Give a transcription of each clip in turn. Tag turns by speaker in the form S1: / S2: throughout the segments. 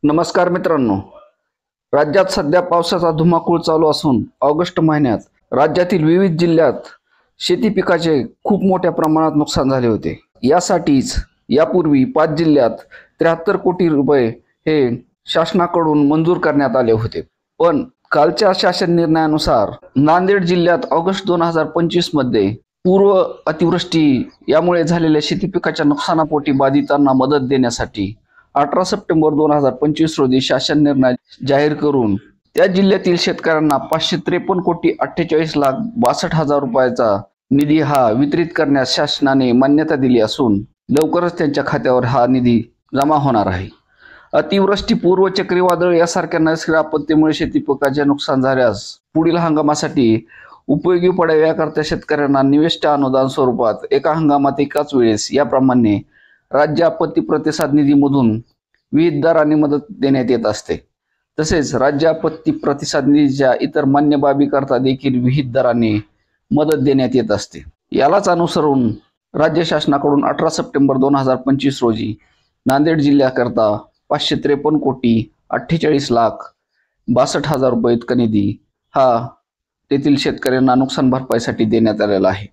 S1: नमस्कार मित्रांनो. राज्यात सध्या पावसाचा धुमाकूळ चालू असून ऑगस्ट महिन्यात राज्यातील विविध जिल्ह्यात शेती पिकाचे खूप मोठ्या प्रमाणात नुकसान झाले होते. यासाठीच यापूर्वी 5 जिल्ह्यात 73 कोटी रुपये हे शासनाकडून मंजूर करण्यात आले होते. पण कालच्या शासन निर्णयानुसार नांदेड जिल्ह्यात ऑगस्ट 2025 मध्ये पूर्व अतिवृष्टी यामुळे झालेल्या शेती पिकाच्या नुकसानापोटी बाधितांना मदत देण्यासाठी 18 सप्टेंबर 2025 रोजी शासन निर्णय जाहीर करून त्या जिल्ह्यातील शेतकऱ्यांना 553 कोटी 48 लाख 62 हजार रुपयाचा निधी हा वितरित करण्यास शासनाने मान्यता दिली असून लवकरच त्यांच्या खात्यावर हा निधी जमा होणार आहे. अतिवृष्टी, पूर्व चक्रीवादळ यासारख्या नैसर्गिक आपत्तीमुळे शेती पिकाचे नुकसान झाल्यास पुढील हंगामासाठी उपयोगी पडावे याकरता शेतकऱ्यांना निविष्ट अनुदान स्वरूपात एका हंगामात एकाच वेळेस याप्रमाणे राज्य आपत्ती प्रतिसाद निधीमधून विविध दराने मदत देण्यात येत असते. तसेच राज्य आपत्ती प्रतिसाद निधीच्या इतर मान्य बाबी करता देखील विविध दराने मदत देण्यात येत असते. यालाच अनुसरून राज्य शासनाकडून 18 सप्टेंबर 2025 रोजी नांदेड जिल्ह्याकरता 553 कोटी 48 लाख 62 हजार रुपये इतका निधी हा तेथील शेतकऱ्यांना नुकसान भरपाईसाठी देण्यात आलेला आहे.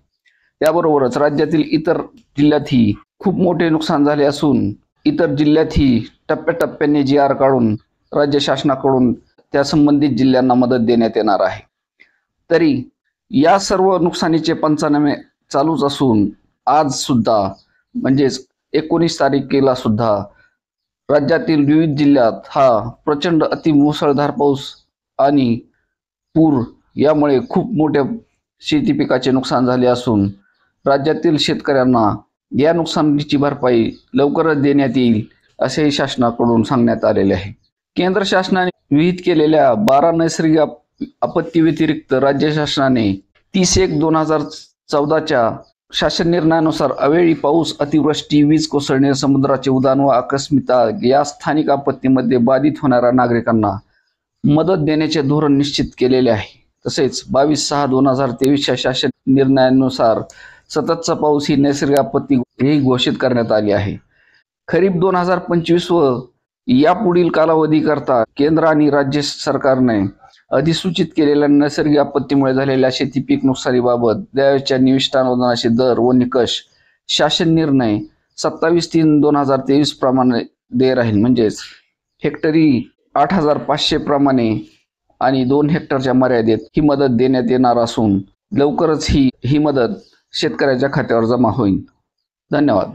S1: त्याबरोबरच राज्यातील इतर जिल्ह्यातही खूप मोठे नुकसान झाले असून इतर जिल्ह्यातही टप्प्याटप्प्याने GR काढून राज्य शासनाकडून त्या संबंधित जिल्ह्यांना मदत देण्यात येणार आहे. तरी या सर्व नुकसानीचे पंचनामे चालूच असून आज सुद्धा म्हणजेच 19 तारखेला सुद्धा राज्यातील विविध जिल्ह्यात हा प्रचंड अतिमुसळधार पाऊस आणि पूर यामुळे खूप मोठ्या शेती पिकाचे नुकसान झाले असून राज्यातील शेतकऱ्यांना या नुकसानीची भरपाई लवकरच देण्यात येईल असे शासनाकडून सांगण्यात आलेले आहे. केंद्र शासनाने विहित केलेल्या 12 नैसर्गिक आपत्ती व्यतिरिक्त राज्य शासनाने 30/1/2014च्या शासन निर्णयानुसार अवेळी पाऊस, अतिवृष्टी, वीज कोसळणे, समुद्राचे उधाण व आकस्मिकता या स्थानिक आपत्तीमध्ये बाधित होणाऱ्या नागरिकांना मदत देण्याचे धोरण निश्चित केलेले आहे. तसेच 22/6/2023च्या शासन निर्णयानुसार सततचा पाऊस ही नैसर्गिक आपत्ती ही घोषित करण्यात आली आहे. खरीप 2025 व यापुढील कालावधी करता केंद्र आणि राज्य सरकारने अधिसूचित केलेल्या नैसर्गिक आपत्तीमुळे झालेल्या शेती पीक नुकसानीबाबत द्यावयाच्या निविष्ट अनुदानाचे दर व निकष शासन निर्णय 27/3/2023 प्रमाणे दे राहील. म्हणजेच हेक्टरी 8,500 प्रमाणे आणि 2 हेक्टरच्या मर्यादेत ही मदत देण्यात येणार असून लवकरच ही मदत शेतकऱ्याच्या खात्यावर जमा होईल. धन्यवाद.